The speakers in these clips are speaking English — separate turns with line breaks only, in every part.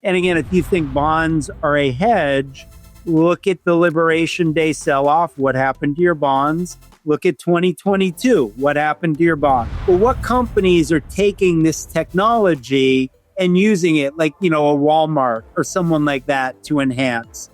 And again, if you think bonds are a hedge, look at the Liberation Day sell-off. What happened to your bonds? Look at 2022. What happened to your bond? Well, what companies are taking this technology and using it, like, a Walmart or someone like that, to enhance?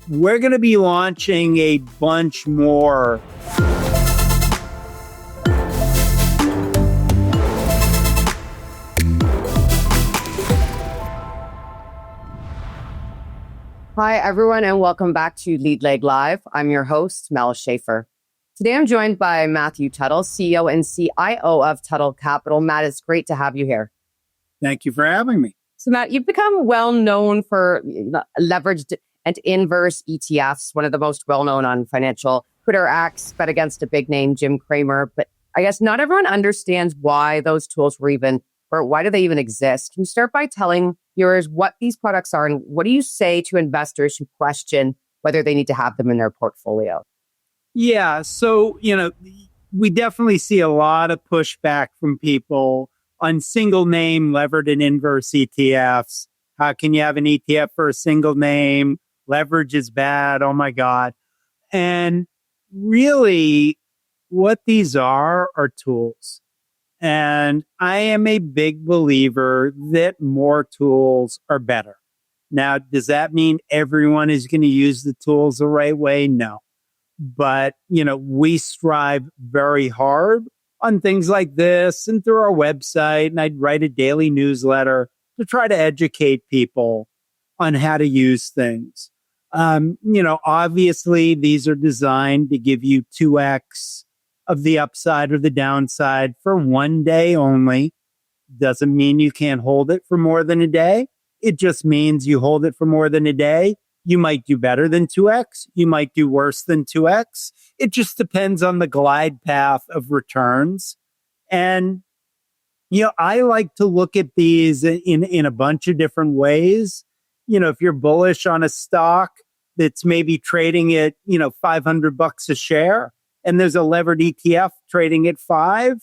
We're going to be launching a bunch more.
Hi, everyone, and welcome back to Lead Leg Live. I'm your host, Mel Schaefer. Today, I'm joined by Matthew Tuttle, CEO and CIO of Tuttle Capital. Matt, it's great to have you here.
Thank you for having me.
So, Matt, you've become well known for leveraged and inverse ETFs, one of the most well-known on financial Twitter X, bet against a big name, Jim Cramer. But I guess not everyone understands why those tools were or why do they even exist? Can you start by telling viewers what these products are and what do you say to investors who question whether they need to have them in their portfolio?
Yeah, so, we definitely see a lot of pushback from people on single name levered and inverse ETFs. How can you have an ETF for a single name? Leverage is bad. Oh my God. And really, what these are tools. And I am a big believer that more tools are better. Now, does that mean everyone is going to use the tools the right way? No. But, we strive very hard on things like this and through our website. And I'd write a daily newsletter to try to educate people on how to use things. Obviously, these are designed to give you 2x of the upside or the downside for one day only. Doesn't mean you can't hold it for more than a day. It just means you hold it for more than a day. You might do better than 2x. You might do worse than 2x. It just depends on the glide path of returns. And, I like to look at these in a bunch of different ways. If you're bullish on a stock that's maybe trading at, $500 a share, and there's a levered ETF trading at 5,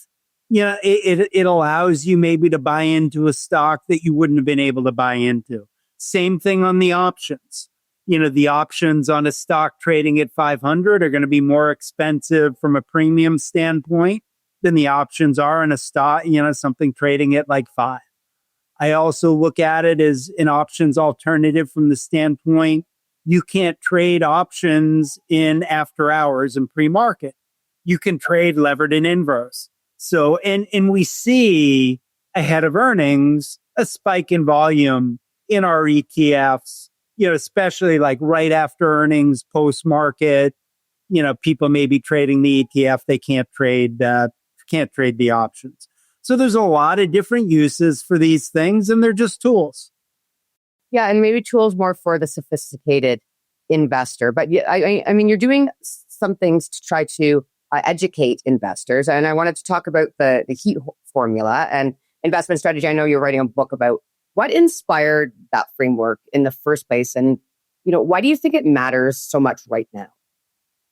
it allows you maybe to buy into a stock that you wouldn't have been able to buy into. Same thing on the options. The options on a stock trading at 500 are going to be more expensive from a premium standpoint than the options are in a stock, something trading at like 5. I also look at it as an options alternative from the standpoint you can't trade options in after hours and pre-market. You can trade levered and inverse. So, and we see ahead of earnings a spike in volume in our ETFs, especially like right after earnings, post-market. People may be trading the ETF. They can't trade the options. So there's a lot of different uses for these things, and they're just tools.
Yeah, and maybe tools more for the sophisticated investor. But I mean, you're doing some things to try to educate investors. And I wanted to talk about the heat formula and investment strategy. I know you're writing a book about what inspired that framework in the first place. And, why do you think it matters so much right now?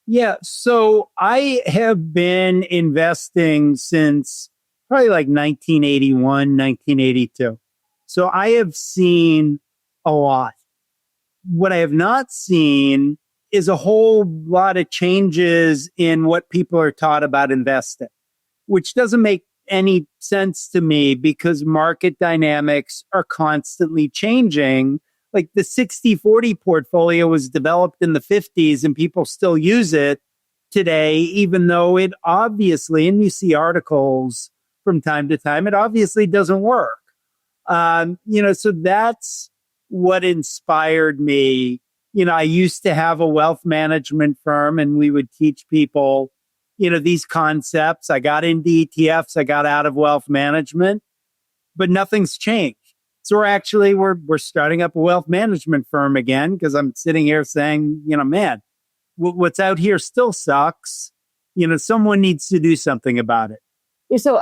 Yeah, so I have been investing since probably like 1981, 1982. So I have seen a lot. What I have not seen is a whole lot of changes in what people are taught about investing, which doesn't make any sense to me because market dynamics are constantly changing. Like the 60-40 portfolio was developed in the 50s and people still use it today, even though it obviously, and you see articles from time to time, it obviously doesn't work. So that's what inspired me. I used to have a wealth management firm and we would teach people, these concepts. I got into ETFs. I got out of wealth management, but nothing's changed. So we're starting up a wealth management firm again because I'm sitting here saying, man, what's out here still sucks. Someone needs to do something about it.
So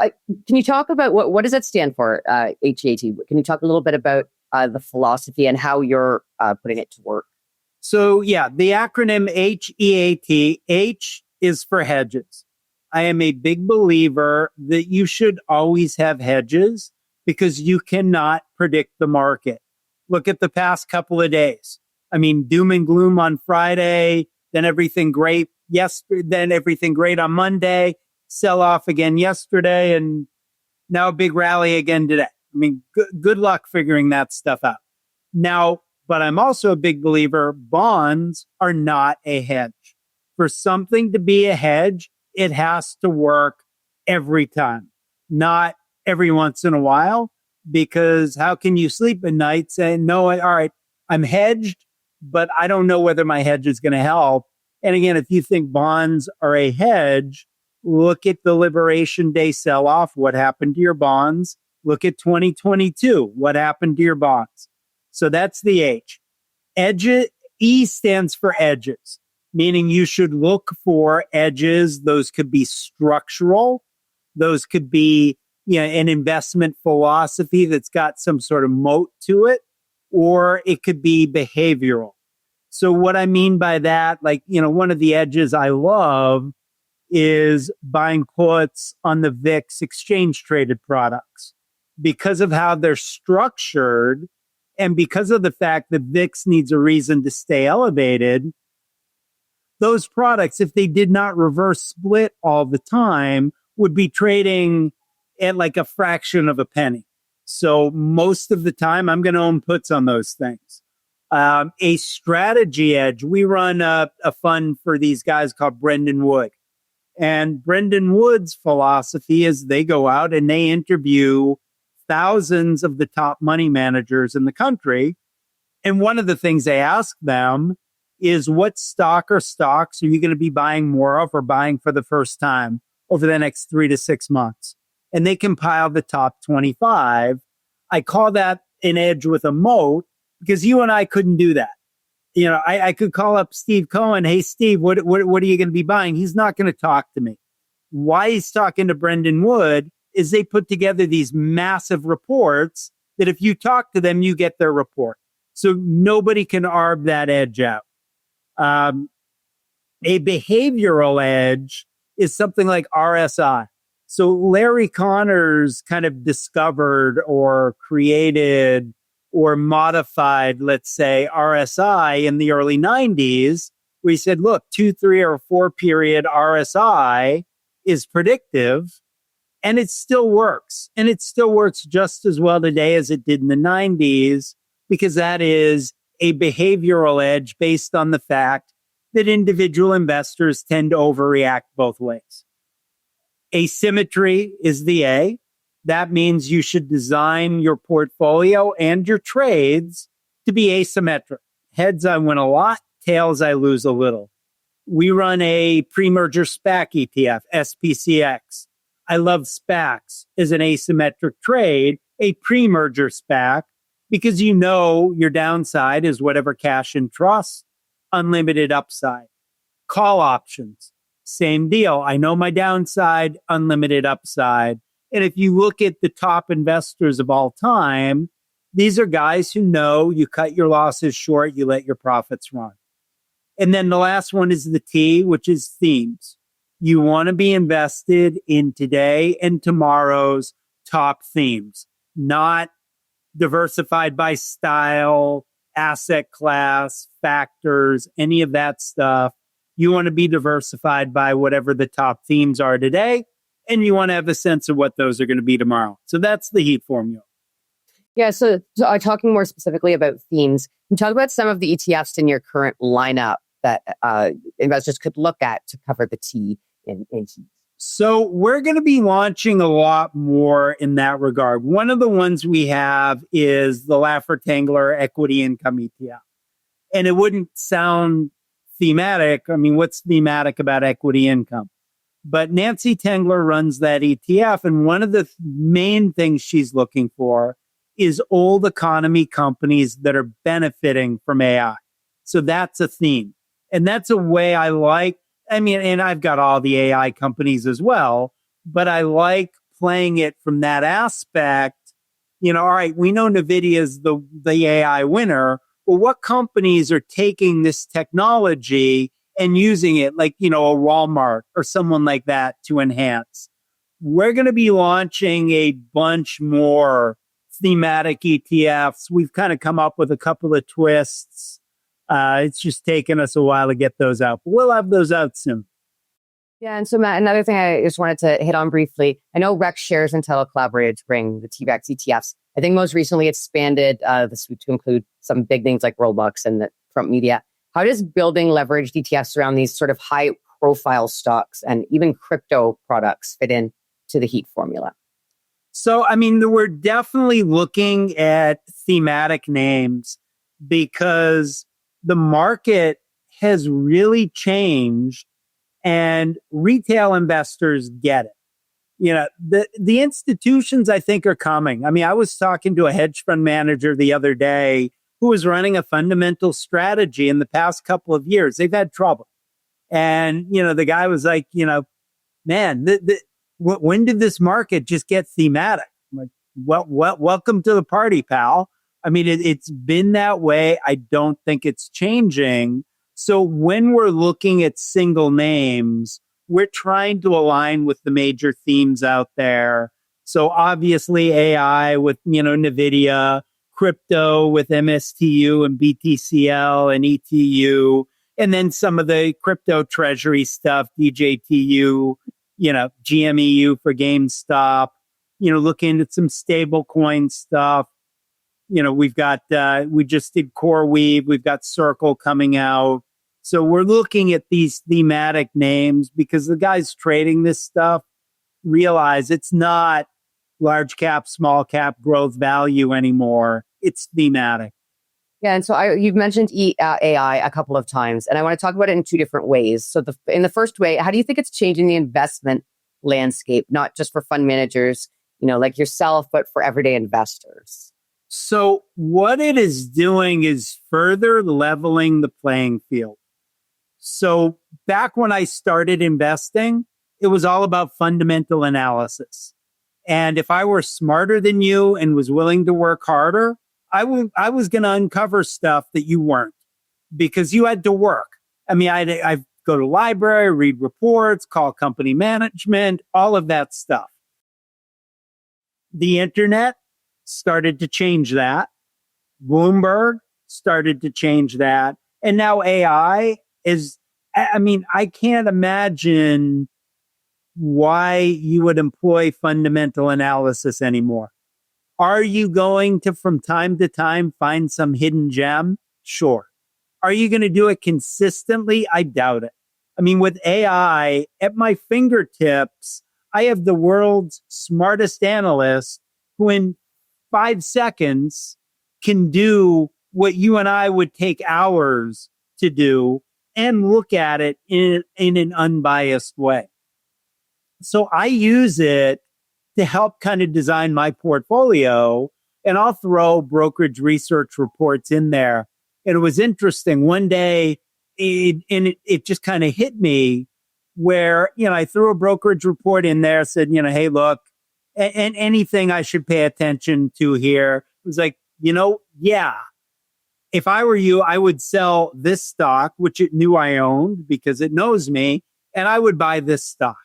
can you talk about what does that stand for, HEAT? Can you talk a little bit about the philosophy and how you're putting it to work?
So yeah, the acronym HEAT, H is for hedges. I am a big believer that you should always have hedges because you cannot predict the market. Look at the past couple of days. I mean, doom and gloom on Friday, then everything great. Then everything great on Monday, sell off again yesterday, and now a big rally again today. I mean, good luck figuring that stuff out. Now, but I'm also a big believer, bonds are not a hedge. For something to be a hedge, it has to work every time, not every once in a while, because how can you sleep at night saying, no, all right, I'm hedged, but I don't know whether my hedge is going to help. And again, if you think bonds are a hedge, look at the Liberation Day sell-off. What happened to your bonds? Look at 2022. What happened to your bonds? So that's the H. Edge, E stands for edges, meaning you should look for edges. Those could be structural. Those could be, an investment philosophy that's got some sort of moat to it, or it could be behavioral. So what I mean by that, one of the edges I love is buying puts on the VIX exchange traded products because of how they're structured and because of the fact that VIX needs a reason to stay elevated. Those products, if they did not reverse split all the time, would be trading at like a fraction of a penny. So most of the time, I'm going to own puts on those things. A strategy edge, we run a fund for these guys called Brendan Wood. And Brendan Wood's philosophy is they go out and they interview thousands of the top money managers in the country. And one of the things they ask them is what stock or stocks are you going to be buying more of or buying for the first time over the next 3 to 6 months? And they compile the top 25. I call that an edge with a moat because you and I couldn't do that. I could call up Steve Cohen. Hey, Steve, what are you going to be buying? He's not going to talk to me. Why he's talking to Brendan Wood is they put together these massive reports that if you talk to them, you get their report. So nobody can arb that edge out. A behavioral edge is something like RSI. So Larry Connors kind of discovered or created or modified, let's say, RSI in the early 90s, where he said, look, 2, 3, or 4 period RSI is predictive, and it still works. And it still works just as well today as it did in the 90s, because that is a behavioral edge based on the fact that individual investors tend to overreact both ways. Asymmetry is the A. That means you should design your portfolio and your trades to be asymmetric. Heads, I win a lot. Tails, I lose a little. We run a pre-merger SPAC ETF, SPCX. I love SPACs as an asymmetric trade, a pre-merger SPAC, because your downside is whatever cash and trust, unlimited upside. Call options, same deal. I know my downside, unlimited upside. And if you look at the top investors of all time, these are guys who know you cut your losses short, you let your profits run. And then the last one is the T, which is themes. You want to be invested in today and tomorrow's top themes, not diversified by style, asset class, factors, any of that stuff. You want to be diversified by whatever the top themes are today, and you want to have a sense of what those are going to be tomorrow. So that's the heat formula.
Yeah, so talking more specifically about themes, can you talk about some of the ETFs in your current lineup that investors could look at to cover the T in themes?
So we're going to be launching a lot more in that regard. One of the ones we have is the Laffer-Tangler Equity Income ETF. And it wouldn't sound thematic. I mean, what's thematic about equity income? But Nancy Tangler runs that ETF. And one of the main things she's looking for is old economy companies that are benefiting from AI. So that's a theme. And that's a way I like. I mean, and I've got all the AI companies as well, but I like playing it from that aspect. All right, we know NVIDIA is the AI winner. Well, what companies are taking this technology and using it, like, a Walmart or someone like that, to enhance? We're going to be launching a bunch more thematic ETFs. We've kind of come up with a couple of twists. It's just taken us a while to get those out, but we'll have those out soon.
Yeah. And so, Matt, another thing I just wanted to hit on briefly. I know Rex Shares and Tuttle collaborated to bring the T-Rex ETFs. I think most recently expanded the suite to include some big names like Roblox and the Front Media. How does building leveraged ETFs around these sort of high profile stocks and even crypto products fit in to the HEAT formula?
So, I mean, we're definitely looking at thematic names because the market has really changed and retail investors get it. You know, the institutions, I think, are coming. I mean, I was talking to a hedge fund manager the other day who was running a fundamental strategy in the past couple of years. They've had trouble. And, you know, the guy was like, you know, man, when did this market just get thematic? I'm like, well, welcome to the party, pal. I mean, it's been that way. I don't think it's changing. So when we're looking at single names, we're trying to align with the major themes out there. So obviously AI with, you know, NVIDIA, crypto with MSTU and BTCL and ETU, and then some of the crypto treasury stuff, DJTU, you know, GMEU for GameStop, you know, looking at some stable coin stuff. You know, we've got, we just did CoreWeave. We've got Circle coming out. So we're looking at these thematic names because the guys trading this stuff realize it's not large cap, small cap growth value anymore. It's thematic.
Yeah, and so you've mentioned AI a couple of times, and I want to talk about it in two different ways. So in the first way, how do you think it's changing the investment landscape, not just for fund managers, you know, like yourself, but for everyday investors?
So what it is doing is further leveling the playing field. So back when I started investing, it was all about fundamental analysis. And if I were smarter than you and was willing to work harder, I was going to uncover stuff that you weren't because you had to work. I mean, I'd go to library, read reports, call company management, all of that stuff. The internet started to change that. Bloomberg started to change that. And now AI is, I mean, I can't imagine why you would employ fundamental analysis anymore. Are you going to, from time to time, find some hidden gem? Sure. Are you going to do it consistently? I doubt it. I mean, with AI at my fingertips, I have the world's smartest analyst who in 5 seconds can do what you and I would take hours to do and look at it in an unbiased way. So I use it to help kind of design my portfolio, and I'll throw brokerage research reports in there. And it was interesting. One day, it just kind of hit me where, you know, I threw a brokerage report in there, said, you know, hey, look, and anything I should pay attention to here. It was like, you know, yeah, if I were you, I would sell this stock, which it knew I owned because it knows me, and I would buy this stock.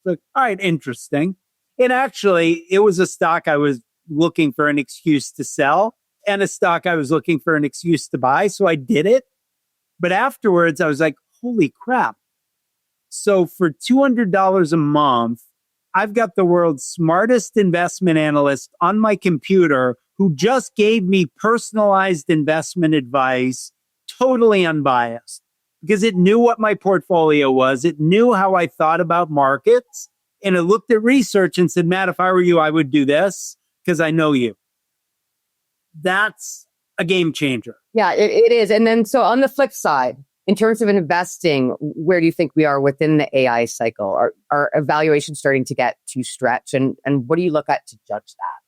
Like, all right, interesting. And actually, it was a stock I was looking for an excuse to sell and a stock I was looking for an excuse to buy. So I did it. But afterwards, I was like, holy crap. So for $200 a month, I've got the world's smartest investment analyst on my computer who just gave me personalized investment advice, totally unbiased, because it knew what my portfolio was. It knew how I thought about markets. And it looked at research and said, Matt, if I were you, I would do this because I know you. That's a game changer.
Yeah, it is. And then so on the flip side, in terms of investing, where do you think we are within the AI cycle? Are evaluations starting to get too stretched? And what do you look at to judge that?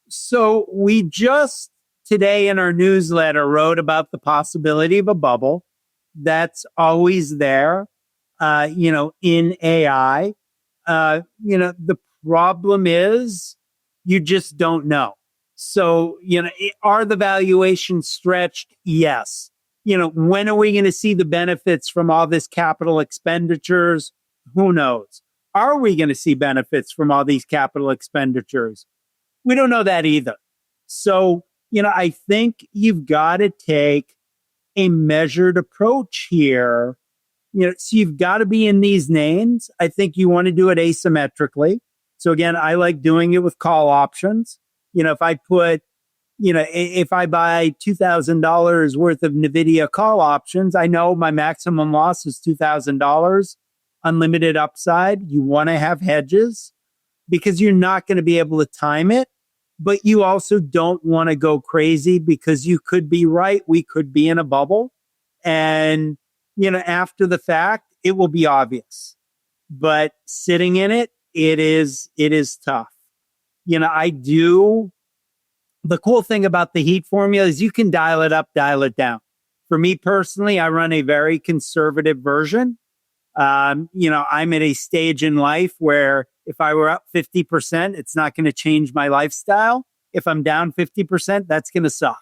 So we just today in our newsletter wrote about the possibility of a bubble. That's always there, you know, in AI. You know, the problem is you just don't know. So, you know, are the valuations stretched? Yes. You know, when are we going to see the benefits from all this capital expenditures? Who knows? Are we going to see benefits from all these capital expenditures? We don't know that either. So, I think you've got to take a measured approach here. So you've got to be in these names. I think you want to do it asymmetrically. So again, I like doing it with call options. If I put, if I buy $2,000 worth of NVIDIA call options, I know my maximum loss is $2,000, unlimited upside. You want to have hedges because you're not going to be able to time it, but you also don't want to go crazy because you could be right. We could be in a bubble. And, after the fact, it will be obvious. But sitting in it, it is tough. The cool thing about the heat formula is you can dial it up, dial it down. For me personally, I run a very conservative version. I'm at a stage in life where if I were up 50%, it's not going to change my lifestyle. If I'm down 50%, that's going to suck.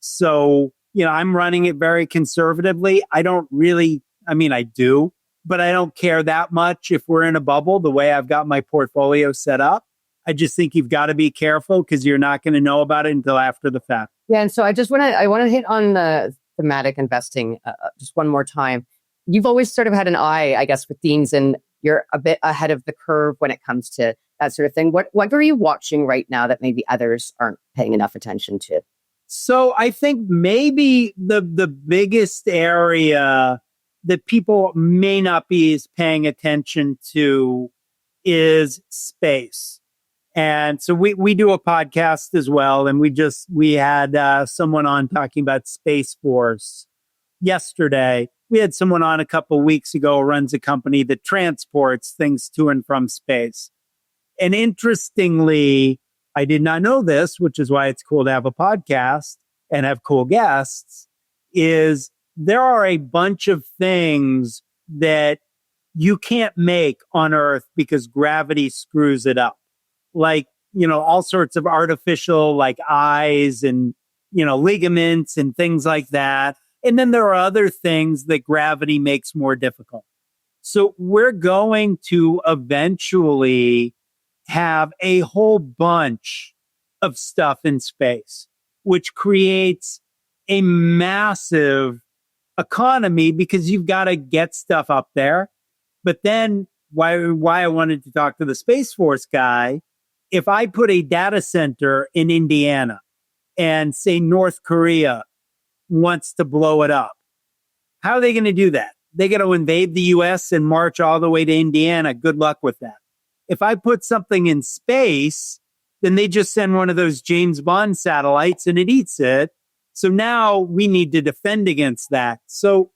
So, I'm running it very conservatively. I do, but I don't care that much if we're in a bubble the way I've got my portfolio set up. I just think you've got to be careful because you're not going to know about it until after the fact.
Yeah. And so I want to hit on the thematic investing just one more time. You've always sort of had an eye, I guess, with themes, and you're a bit ahead of the curve when it comes to that sort of thing. What are you watching right now that maybe others aren't paying enough attention to?
So I think maybe the biggest area that people may not be as paying attention to is space. And so we do a podcast as well. And we had someone on talking about Space Force yesterday. We had someone on a couple of weeks ago who runs a company that transports things to and from space. And interestingly, I did not know this, which is why it's cool to have a podcast and have cool guests, is there are a bunch of things that you can't make on Earth because gravity screws it up. Like, all sorts of artificial like eyes and, ligaments and things like that. And then there are other things that gravity makes more difficult. So we're going to eventually have a whole bunch of stuff in space, which creates a massive economy because you've got to get stuff up there. But then why I wanted to talk to the Space Force guy, if I put a data center in Indiana and say North Korea wants to blow it up, how are they going to do that? They got to invade the US and march all the way to Indiana. Good luck with that. If I put something in space, then they just send one of those James Bond satellites and it eats it. So now we need to defend against that. So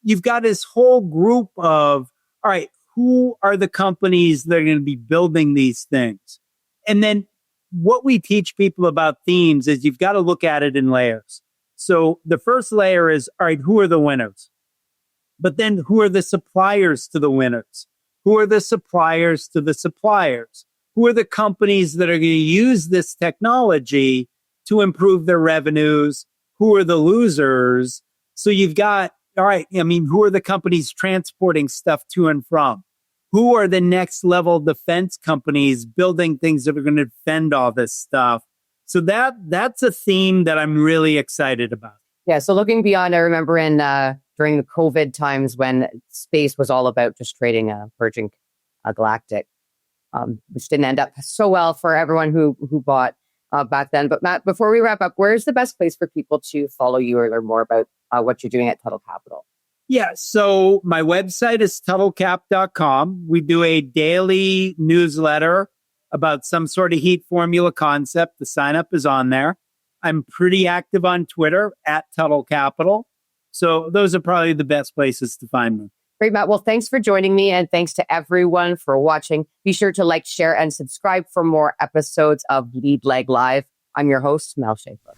you've got this whole group of, all right, who are the companies that are going to be building these things? And then what we teach people about themes is you've got to look at it in layers. So the first layer is, all right, who are the winners? But then who are the suppliers to the winners? Who are the suppliers to the suppliers? Who are the companies that are going to use this technology to improve their revenues? Who are the losers? So you've got, all right, who are the companies transporting stuff to and from? Who are the next level defense companies building things that are going to defend all this stuff? So that's a theme that I'm really excited about.
Yeah. So looking beyond, I remember during the COVID times when space was all about just trading a Virgin Galactic, which didn't end up so well for everyone who bought back then. But Matt, before we wrap up, where's the best place for people to follow you or learn more about what you're doing at Tuttle Capital?
Yeah, so my website is tuttlecap.com. We do a daily newsletter about some sort of heat formula concept. The sign up is on there. I'm pretty active on Twitter at Tuttle Capital. So those are probably the best places to find me.
Great, Matt. Well, thanks for joining me, and thanks to everyone for watching. Be sure to like, share, and subscribe for more episodes of Lead Leg Live. I'm your host, Mel Schaefer.